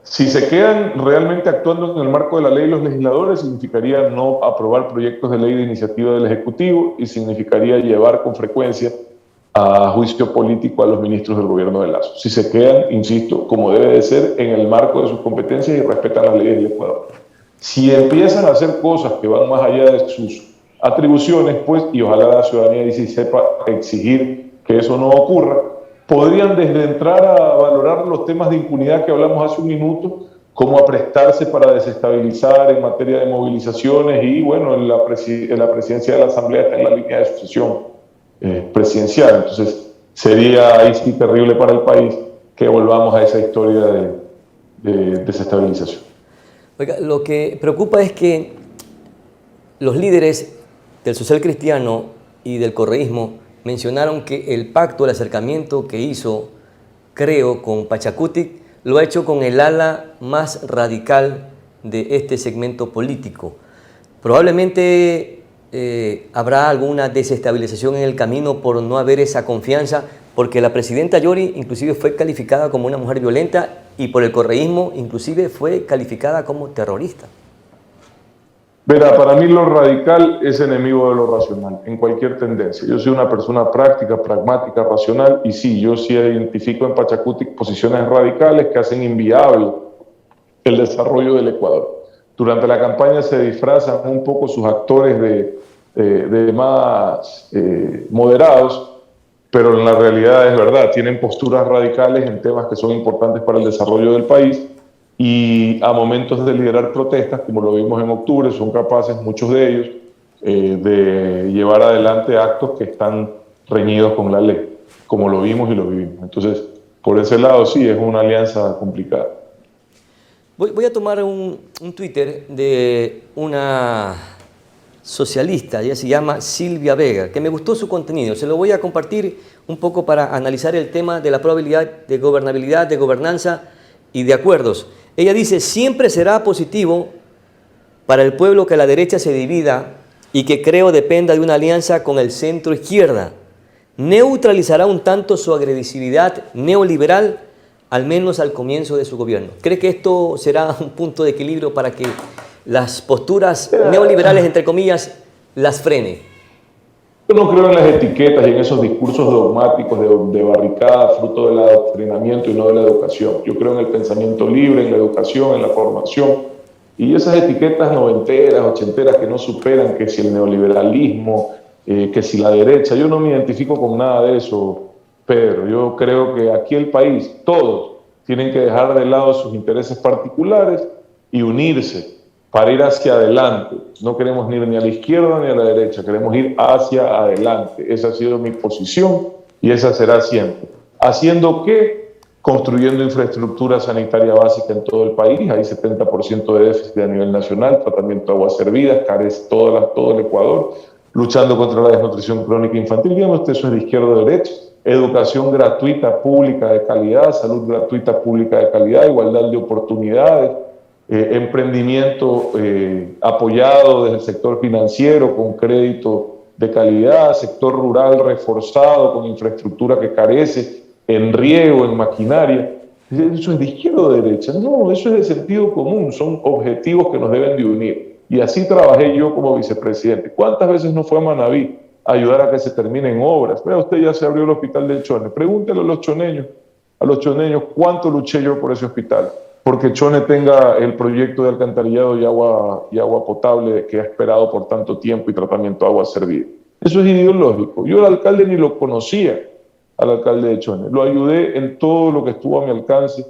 Si se quedan realmente actuando en el marco de la ley los legisladores, significaría no aprobar proyectos de ley de iniciativa del Ejecutivo y significaría llevar con frecuencia a juicio político a los ministros del gobierno de Lasso. Si se quedan, insisto, como debe de ser, en el marco de sus competencias y respetan las leyes del Ecuador. Si empiezan a hacer cosas que van más allá de sus atribuciones, pues, y ojalá la ciudadanía dice y sepa exigir que eso no ocurra, podrían desde entrar a valorar los temas de impunidad que hablamos hace un minuto, como a prestarse para desestabilizar en materia de movilizaciones y, bueno, en la presidencia de la Asamblea está en la línea de sucesión presidencial. Entonces sería ahí sí terrible para el país que volvamos a esa historia de desestabilización. Oiga, lo que preocupa es que los líderes del social cristiano y del correísmo mencionaron que el pacto, el acercamiento que hizo Creo con Pachacuti lo ha hecho con el ala más radical de este segmento político. Probablemente habrá alguna desestabilización en el camino por no haber esa confianza, porque la presidenta Yori inclusive fue calificada como una mujer violenta y por el correísmo inclusive fue calificada como terrorista. Verá, para mí lo radical es enemigo de lo racional, en cualquier tendencia. Yo soy una persona práctica, pragmática, racional, y sí, yo sí identifico en Pachacuti posiciones radicales que hacen inviable el desarrollo del Ecuador. Durante la campaña se disfrazan un poco sus actores de más moderados, pero en la realidad es verdad, tienen posturas radicales en temas que son importantes para el desarrollo del país y a momentos de liderar protestas, como lo vimos en octubre, son capaces, muchos de ellos, de llevar adelante actos que están reñidos con la ley, como lo vimos y lo vivimos. Entonces, por ese lado sí, es una alianza complicada. Voy a tomar un Twitter de una socialista, ella se llama Silvia Vega, que me gustó su contenido. Se lo voy a compartir un poco para analizar el tema de la probabilidad de gobernabilidad, de gobernanza y de acuerdos. Ella dice: siempre será positivo para el pueblo que la derecha se divida y que Creo dependa de una alianza con el centro izquierda. Neutralizará un tanto su agresividad neoliberal, al menos al comienzo de su gobierno. ¿Cree que esto será un punto de equilibrio para que las posturas neoliberales, entre comillas, las frene? Yo no creo en las etiquetas y en esos discursos dogmáticos de barricada, fruto del adoctrinamiento y no de la educación. Yo creo en el pensamiento libre, en la educación, en la formación. Y esas etiquetas noventeras, ochenteras que no superan, que si el neoliberalismo, que si la derecha, yo no me identifico con nada de eso, Pedro. Yo creo que aquí el país, todos, tienen que dejar de lado sus intereses particulares y unirse para ir hacia adelante. No queremos ir ni a la izquierda ni a la derecha, queremos ir hacia adelante. Esa ha sido mi posición y esa será siempre. ¿Haciendo qué? Construyendo infraestructura sanitaria básica en todo el país. Hay 70% de déficit a nivel nacional, tratamiento de aguas servidas, carece todo el Ecuador, luchando contra la desnutrición crónica infantil. Dígame usted, eso es de izquierda o de derecha. Educación gratuita, pública, de calidad, salud gratuita, pública, de calidad, igualdad de oportunidades, emprendimiento apoyado desde el sector financiero con crédito de calidad, sector rural reforzado con infraestructura que carece, en riego, en maquinaria. Eso es de izquierda o de derecha. No, eso es de sentido común, son objetivos que nos deben de unir. Y así trabajé yo como vicepresidente. ¿Cuántas veces no fue a Manaví a ayudar a que se terminen obras? Vea, usted ya se abrió el hospital del Chone. Pregúntele a los choneños cuánto luché yo por ese hospital, porque Chone tenga el proyecto de alcantarillado y agua potable que ha esperado por tanto tiempo y tratamiento de agua servida. Eso es ideológico. Yo al alcalde ni lo conocía, al alcalde de Chone. Lo ayudé en todo lo que estuvo a mi alcance,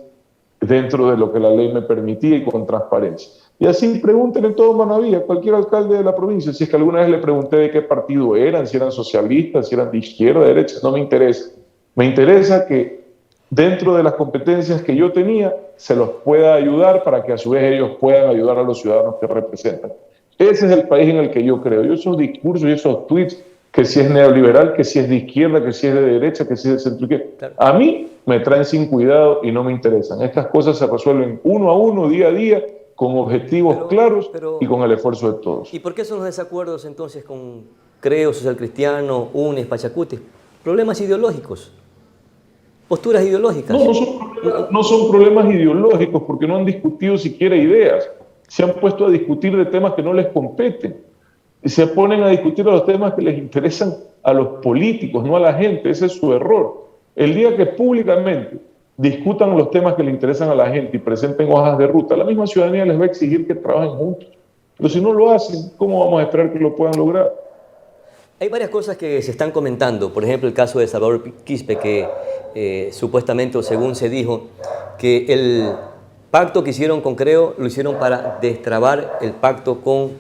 dentro de lo que la ley me permitía y con transparencia. Y así pregúntenle en todo Manaví, a cualquier alcalde de la provincia, si es que alguna vez le pregunté de qué partido eran, si eran socialistas, si eran de izquierda, de derecha, no me interesa. Me interesa que dentro de las competencias que yo tenía, se los pueda ayudar para que a su vez ellos puedan ayudar a los ciudadanos que representan. Ese es el país en el que yo creo. Yo esos discursos y esos tweets, que si es neoliberal, que si es de izquierda, que si es de derecha, que si es de centro izquierda, claro, a mí me traen sin cuidado y no me interesan. Estas cosas se resuelven uno a uno, día a día, con objetivos claros y con el esfuerzo de todos. ¿Y por qué son los desacuerdos entonces con Creo, Social Cristiano, UNES, Pachacuti? Problemas ideológicos, posturas ideológicas. No son problemas ideológicos, porque no han discutido siquiera ideas. Se han puesto a discutir de temas que no les competen. Y se ponen a discutir los temas que les interesan a los políticos, no a la gente. Ese es su error. El día que públicamente discutan los temas que le interesan a la gente y presenten hojas de ruta, la misma ciudadanía les va a exigir que trabajen juntos. Pero si no lo hacen, ¿cómo vamos a esperar que lo puedan lograr? Hay varias cosas que se están comentando. Por ejemplo, el caso de Salvador Quispe, que supuestamente, o según se dijo, que el pacto que hicieron con Creo lo hicieron para destrabar el pacto con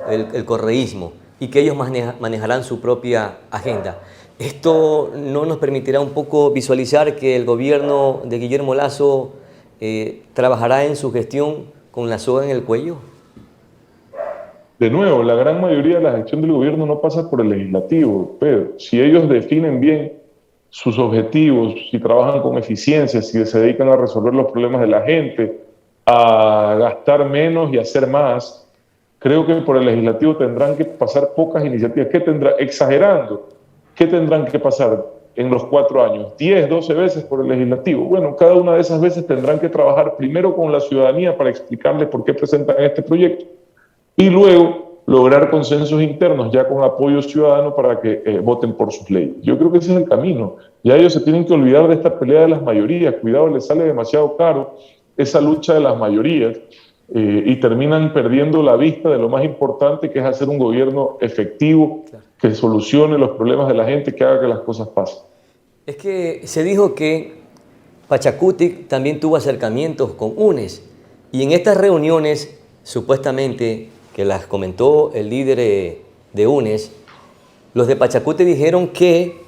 el correísmo y que ellos manejarán su propia agenda. ¿Esto no nos permitirá un poco visualizar que el gobierno de Guillermo Lasso trabajará en su gestión con la soga en el cuello? De nuevo, la gran mayoría de la gestión del gobierno no pasa por el legislativo, Pedro. Si ellos definen bien sus objetivos, si trabajan con eficiencia, si se dedican a resolver los problemas de la gente, a gastar menos y hacer más, creo que por el legislativo tendrán que pasar pocas iniciativas. Exagerando, ¿qué tendrán que pasar en los 4 años? 10, 12 veces por el legislativo. Bueno, cada una de esas veces tendrán que trabajar primero con la ciudadanía para explicarles por qué presentan este proyecto y luego lograr consensos internos ya con apoyo ciudadano para que voten por sus leyes. Yo creo que ese es el camino. Ya ellos se tienen que olvidar de esta pelea de las mayorías. Cuidado, les sale demasiado caro esa lucha de las mayorías y terminan perdiendo la vista de lo más importante, que es hacer un gobierno efectivo, que solucione los problemas de la gente, que haga que las cosas pasen. Es que se dijo que Pachacuti también tuvo acercamientos con UNES y en estas reuniones, supuestamente, que las comentó el líder de UNES, los de Pachacuti dijeron que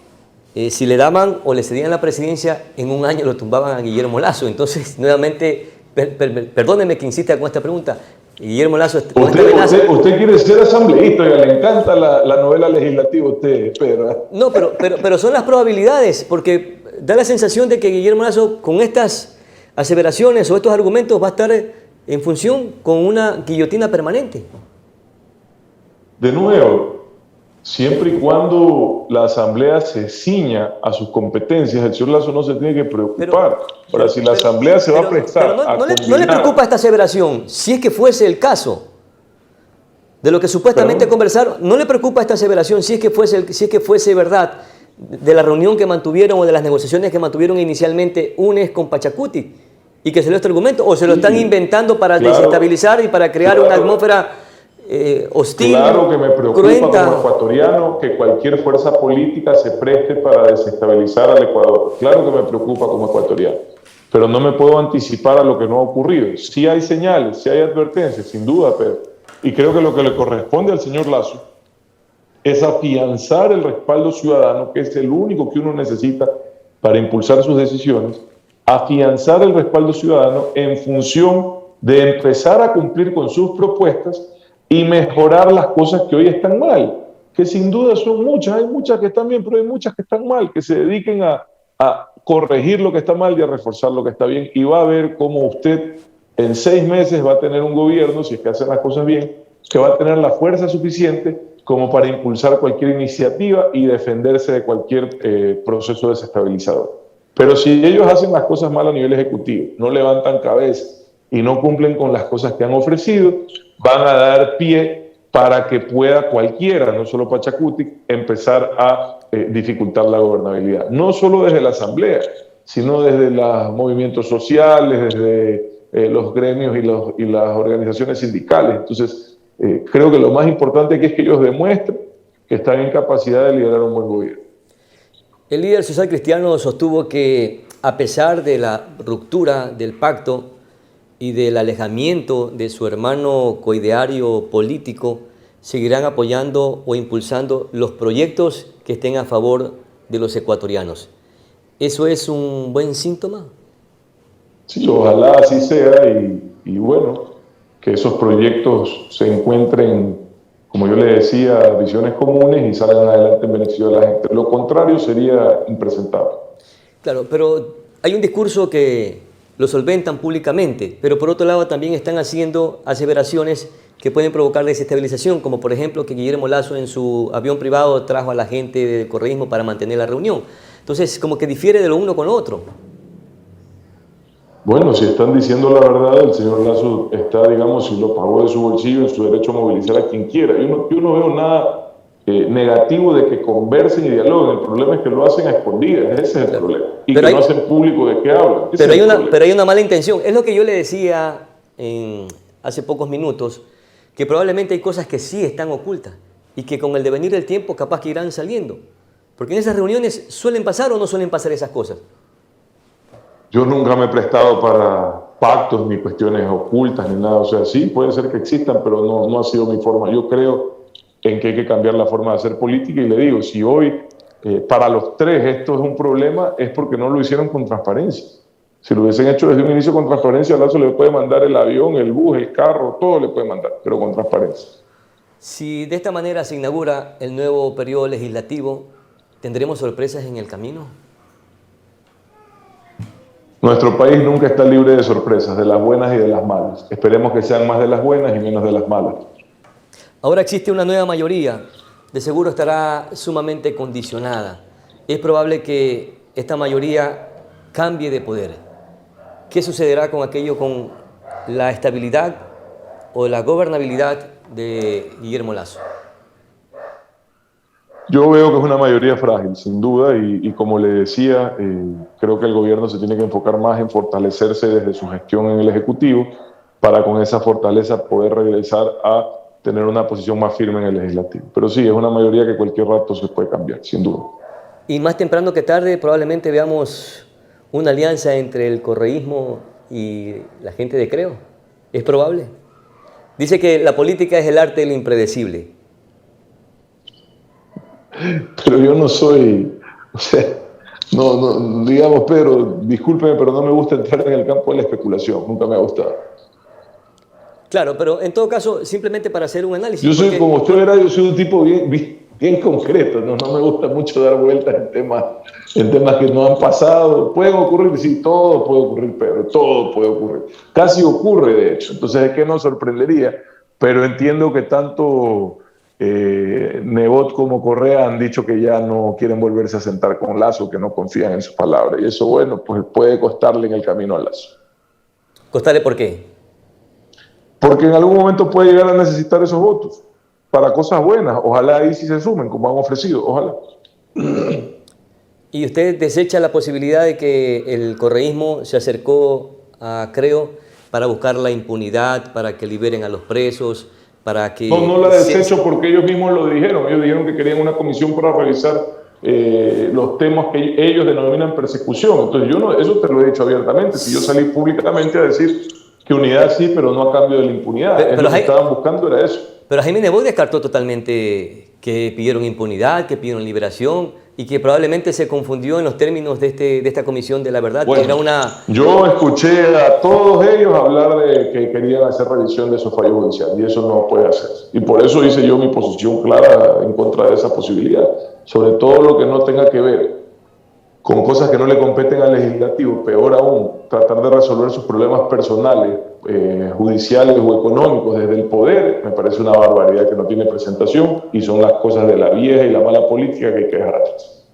si le daban o le cedían la presidencia, en un año lo tumbaban a Guillermo Lasso. Entonces, nuevamente, perdóneme que insista con esta pregunta, Guillermo Lasso... Usted quiere ser asambleísta, le encanta la novela legislativa a usted, Pedro. No, pero son las probabilidades, porque da la sensación de que Guillermo Lasso, con estas aseveraciones o estos argumentos, va a estar en función con una guillotina permanente. De nuevo, siempre y cuando la Asamblea se ciña a sus competencias, el señor Lasso no se tiene que preocupar. Ahora, si la Asamblea se va a prestar ¿No le preocupa esta aseveración? Si es que fuese el caso de lo que supuestamente conversaron, ¿no le preocupa esta aseveración si es que fuese verdad de la reunión que mantuvieron o de las negociaciones que mantuvieron inicialmente UNES con Pachacuti? ¿Y que se lo este argumento? ¿O se lo están inventando para desestabilizar y para crear una atmósfera hostil, Claro que me preocupa cruenta, como ecuatoriano que cualquier fuerza política se preste para desestabilizar al Ecuador. Claro que me preocupa como ecuatoriano. Pero no me puedo anticipar a lo que no ha ocurrido. Sí hay señales, sí hay advertencias, sin duda, Pedro. Y creo que lo que le corresponde al señor Lasso es afianzar el respaldo ciudadano, que es el único que uno necesita para impulsar sus decisiones, afianzar el respaldo ciudadano en función de empezar a cumplir con sus propuestas y mejorar las cosas que hoy están mal, que sin duda son muchas, hay muchas que están bien, pero hay muchas que están mal, que se dediquen a corregir lo que está mal y a reforzar lo que está bien, y va a ver cómo usted en 6 meses va a tener un gobierno, si es que hacen las cosas bien, que va a tener la fuerza suficiente como para impulsar cualquier iniciativa y defenderse de cualquier proceso desestabilizador. Pero si ellos hacen las cosas mal a nivel ejecutivo, no levantan cabeza y no cumplen con las cosas que han ofrecido, van a dar pie para que pueda cualquiera, no solo Pachacutic, empezar a dificultar la gobernabilidad. No solo desde la Asamblea, sino desde los movimientos sociales, desde los gremios y las organizaciones sindicales. Entonces, creo que lo más importante aquí es que ellos demuestren que están en capacidad de liderar un buen gobierno. El líder social cristiano sostuvo que, a pesar de la ruptura del pacto y del alejamiento de su hermano coideario político, seguirán apoyando o impulsando los proyectos que estén a favor de los ecuatorianos. ¿Eso es un buen síntoma? Sí, ojalá así sea y bueno, que esos proyectos se encuentren, como yo le decía, visiones comunes y salgan adelante en beneficio de la gente. Lo contrario sería impresentable. Claro, pero hay un discurso que lo solventan públicamente, pero por otro lado también están haciendo aseveraciones que pueden provocar desestabilización, como por ejemplo que Guillermo Lasso en su avión privado trajo a la gente del correísmo para mantener la reunión. Entonces, como que difiere de lo uno con lo otro. Bueno, si están diciendo la verdad, el señor Lasso está, digamos, si lo pagó de su bolsillo, en su derecho a movilizar a quien quiera. Yo no veo nada negativo de que conversen y dialoguen. El problema es que lo hacen a escondidas, ese es el problema. Y pero que no hacen público de qué hablan. Pero hay una mala intención. Es lo que yo le decía hace pocos minutos, que probablemente hay cosas que sí están ocultas y que con el devenir del tiempo capaz que irán saliendo. Porque en esas reuniones suelen pasar o no suelen pasar esas cosas. Yo nunca me he prestado para pactos ni cuestiones ocultas ni nada. O sea, sí, puede ser que existan, pero no ha sido mi forma. Yo creo en que hay que cambiar la forma de hacer política y le digo, si hoy para los tres esto es un problema, es porque no lo hicieron con transparencia. Si lo hubiesen hecho desde un inicio con transparencia, a Lasso le puede mandar el avión, el bus, el carro, todo le puede mandar, pero con transparencia. Si de esta manera se inaugura el nuevo periodo legislativo, ¿tendremos sorpresas en el camino? Nuestro país nunca está libre de sorpresas, de las buenas y de las malas. Esperemos que sean más de las buenas y menos de las malas. Ahora existe una nueva mayoría, de seguro estará sumamente condicionada. Es probable que esta mayoría cambie de poder. ¿Qué sucederá con aquello, con la estabilidad o la gobernabilidad de Guillermo Lasso? Yo veo que es una mayoría frágil, sin duda, y como le decía, creo que el gobierno se tiene que enfocar más en fortalecerse desde su gestión en el Ejecutivo para con esa fortaleza poder regresar a tener una posición más firme en el Legislativo. Pero sí, es una mayoría que cualquier rato se puede cambiar, sin duda. Y más temprano que tarde probablemente veamos una alianza entre el correísmo y la gente de Creo. ¿Es probable? Dice que la política es el arte de lo impredecible. Pero yo no soy, o sea, no, digamos, Pedro, discúlpeme, pero no me gusta entrar en el campo de la especulación, nunca me ha gustado. Claro, pero en todo caso, simplemente para hacer un análisis. Yo soy, como usted verá, yo soy un tipo bien concreto, no me gusta mucho dar vueltas en temas que no han pasado. Pueden ocurrir, sí, todo puede ocurrir, Pedro, todo puede ocurrir. Casi ocurre, de hecho, entonces es que no sorprendería, pero entiendo que tanto Nebot como Correa han dicho que ya no quieren volverse a sentar con Lasso, que no confían en sus palabras, y eso, bueno, pues puede costarle en el camino a Lasso. ¿Costarle por qué? Porque en algún momento puede llegar a necesitar esos votos para cosas buenas. Ojalá ahí sí se sumen, como han ofrecido, ojalá. ¿Y usted desecha la posibilidad de que el correísmo se acercó a Creo para buscar la impunidad, para que liberen a los presos, para que... No la desecho porque ellos mismos lo dijeron. Ellos dijeron que querían una comisión para revisar los temas que ellos denominan persecución. Entonces eso te lo he dicho abiertamente. Si yo salí públicamente a decir que unidad sí, pero no a cambio de la impunidad. Pero lo que estaban buscando era eso. Pero Jaime Nebot descartó totalmente que pidieron impunidad, que pidieron liberación y que probablemente se confundió en los términos de esta comisión de la verdad. Bueno, que era una... Yo escuché a todos ellos hablar de que querían hacer revisión de esos fallos judiciales y eso no puede hacerse. Y por eso hice yo mi posición clara en contra de esa posibilidad. Sobre todo lo que no tenga que ver con cosas que no le competen al legislativo, peor aún, tratar de resolver sus problemas personales, judiciales o económicos desde el poder, me parece una barbaridad que no tiene presentación y son las cosas de la vieja y la mala política que hay que dejar atrás.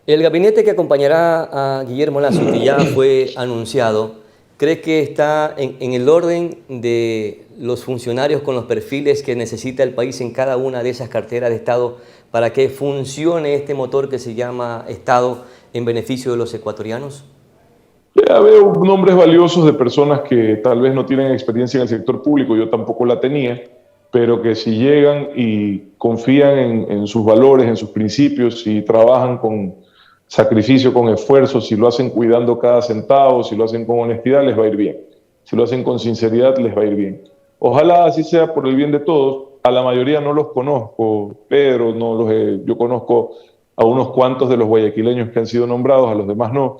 El gabinete que acompañará a Guillermo Lasso, que ya fue anunciado, ¿cree que está en el orden de los funcionarios con los perfiles que necesita el país en cada una de esas carteras de Estado para que funcione este motor que se llama Estado en beneficio de los ecuatorianos? Ya veo nombres valiosos de personas que tal vez no tienen experiencia en el sector público, yo tampoco la tenía, pero que si llegan y confían en sus valores, en sus principios, si trabajan con sacrificio, con esfuerzo, si lo hacen cuidando cada centavo, si lo hacen con honestidad, les va a ir bien. Si lo hacen con sinceridad, les va a ir bien. Ojalá así sea por el bien de todos. A la mayoría no los conozco, Pedro, yo conozco a unos cuantos de los guayaquileños que han sido nombrados, a los demás no.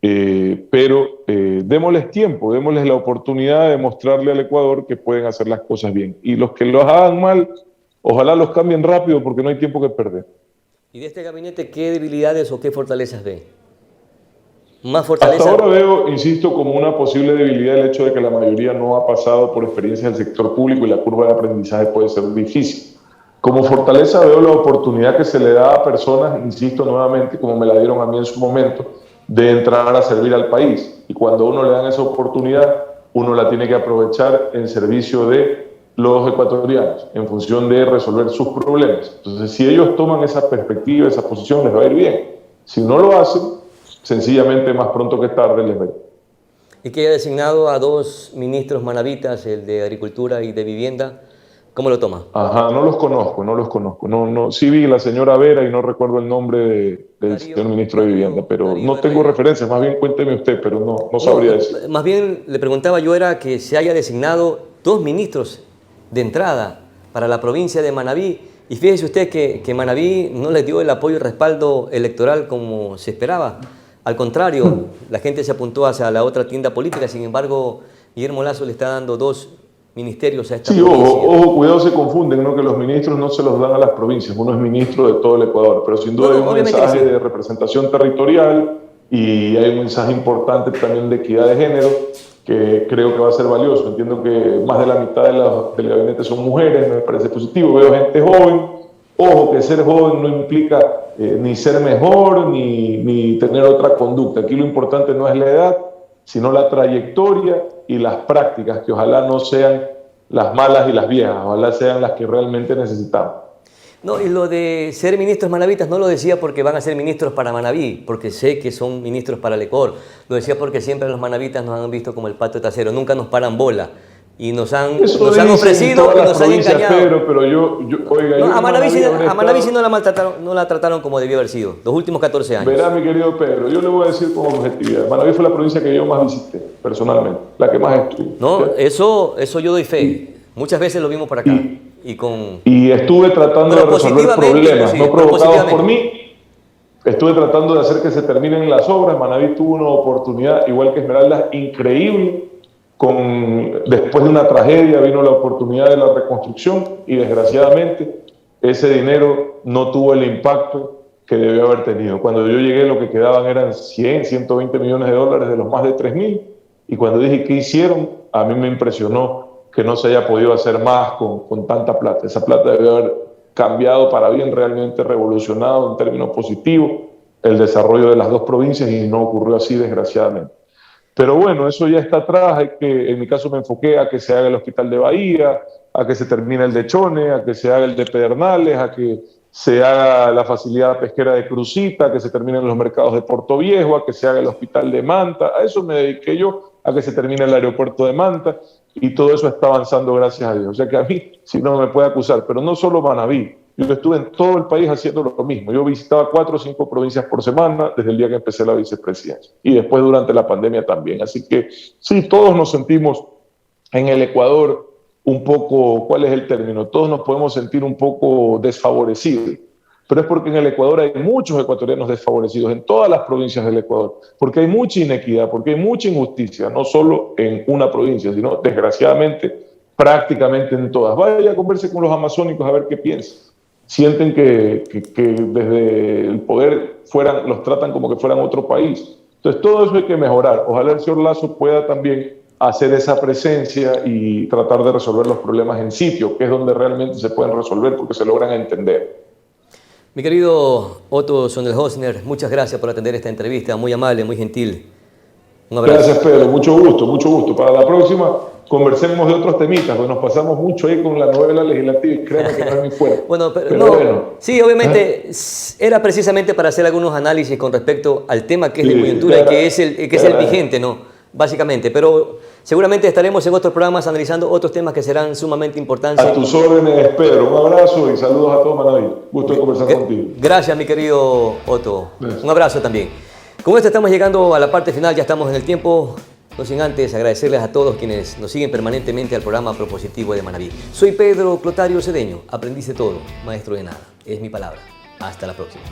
Pero démosles tiempo, démosles la oportunidad de mostrarle al Ecuador que pueden hacer las cosas bien. Y los que los hagan mal, ojalá los cambien rápido porque no hay tiempo que perder. ¿Y de este gabinete qué debilidades o qué fortalezas ve? ¿Más fortaleza? Hasta ahora veo, insisto, como una posible debilidad el hecho de que la mayoría no ha pasado por experiencia del sector público y la curva de aprendizaje puede ser difícil. Como fortaleza veo la oportunidad que se le da a personas, insisto nuevamente, como me la dieron a mí en su momento, de entrar a servir al país. Y cuando a uno le dan esa oportunidad, uno la tiene que aprovechar en servicio de los ecuatorianos, en función de resolver sus problemas. Entonces, si ellos toman esa perspectiva, esa posición, les va a ir bien. Si no lo hacen, sencillamente más pronto que tarde les va a ir. Y que haya designado a 2 ministros manavitas, el de Agricultura y de Vivienda, ¿cómo lo toma? Ajá, no los conozco. No, sí vi la señora Vera y no recuerdo el nombre del señor ministro de Vivienda, pero no tengo referencias. Más bien cuénteme usted, pero no sabría decir. Más bien le preguntaba yo era que se haya designado 2 ministros de entrada para la provincia de Manabí. Y fíjese usted que Manabí no le dio el apoyo y respaldo electoral como se esperaba. Al contrario, la gente se apuntó hacia la otra tienda política. Sin embargo, Guillermo Lasso le está dando 2 ministerios a esta provincia. Ojo, cuidado, se confunden, ¿no? Que los ministros no se los dan a las provincias. Uno es ministro de todo el Ecuador, pero sin duda hay un mensaje de representación territorial y hay un mensaje importante también de equidad de género que creo que va a ser valioso. Entiendo que más de la mitad del gabinete son mujeres, me parece positivo. Veo gente joven. Ojo, que ser joven no implica ni ser mejor ni tener otra conducta. Aquí lo importante no es la edad, sino la trayectoria y las prácticas, que ojalá no sean las malas y las viejas, ojalá sean las que realmente necesitamos. No, y lo de ser ministros manavitas no lo decía porque van a ser ministros para Manabí, porque sé que son ministros para el Ecuador. Lo decía porque siempre los manavitas nos han visto como el patio trasero, nunca nos paran bola. Y nos han ofrecido y nos han engañado. Pedro, pero oiga, no, a Manabí sí no la trataron como debió haber sido, los últimos 14 años. Verá, mi querido Pedro, yo le voy a decir con objetividad. Manabí fue la provincia que yo más visité, personalmente, la que más estuve. No, eso yo doy fe. Muchas veces lo vimos por acá. Y estuve tratando de resolver problemas, no provocados por mí. Estuve tratando de hacer que se terminen las obras. Manabí tuvo una oportunidad, igual que Esmeraldas, increíble. Después de una tragedia vino la oportunidad de la reconstrucción y desgraciadamente ese dinero no tuvo el impacto que debió haber tenido. Cuando yo llegué lo que quedaban eran 100, 120 millones de dólares de los más de 3.000 y cuando dije ¿qué hicieron? A mí me impresionó que no se haya podido hacer más con tanta plata. Esa plata debió haber cambiado para bien, realmente revolucionado en términos positivos el desarrollo de las 2 provincias y no ocurrió así desgraciadamente. Pero bueno, eso ya está atrás. En mi caso me enfoqué a que se haga el hospital de Bahía, a que se termine el de Chone, a que se haga el de Pedernales, a que se haga la facilidad pesquera de Crucita, a que se terminen los mercados de Puerto Viejo, a que se haga el hospital de Manta. A eso me dediqué yo, a que se termine el aeropuerto de Manta, y todo eso está avanzando gracias a Dios. O sea que a mí, si no me puede acusar, pero no solo Manabí. Yo estuve en todo el país haciendo lo mismo. Yo visitaba 4 o 5 provincias por semana desde el día que empecé la vicepresidencia. Y después durante la pandemia también. Así que sí, todos nos sentimos en el Ecuador un poco, ¿cuál es el término? Todos nos podemos sentir un poco desfavorecidos. Pero es porque en el Ecuador hay muchos ecuatorianos desfavorecidos, en todas las provincias del Ecuador. Porque hay mucha inequidad, porque hay mucha injusticia, no solo en una provincia, sino desgraciadamente prácticamente en todas. Vaya a conversar con los amazónicos a ver qué piensan. Sienten que desde el poder los tratan como que fueran otro país. Entonces todo eso hay que mejorar. Ojalá el señor Lasso pueda también hacer esa presencia y tratar de resolver los problemas en sitio, que es donde realmente se pueden resolver porque se logran entender. Mi querido Otto Sonderhosner, muchas gracias por atender esta entrevista, muy amable, muy gentil. Un abrazo. Gracias, Pedro, mucho gusto, mucho gusto. Para la próxima conversemos de otros temitas, porque nos pasamos mucho ahí con la novela legislativa y créanme que no es mi fuerte. Bueno, pero no, bueno. Sí, obviamente era precisamente para hacer algunos análisis con respecto al tema que es de coyuntura y que es el vigente, ¿no? Básicamente, pero seguramente estaremos en otros programas analizando otros temas que serán sumamente importantes. A tus órdenes, Pedro. Un abrazo y saludos a todos, Manaví. Gusto de conversar contigo. Gracias, mi querido Otto. Gracias. Un abrazo también. Con esto estamos llegando a la parte final, ya estamos en el tiempo. No sin antes agradecerles a todos quienes nos siguen permanentemente al programa propositivo de Manaví. Soy Pedro Clotario Cedeño, aprendiz de todo, maestro de nada. Es mi palabra. Hasta la próxima.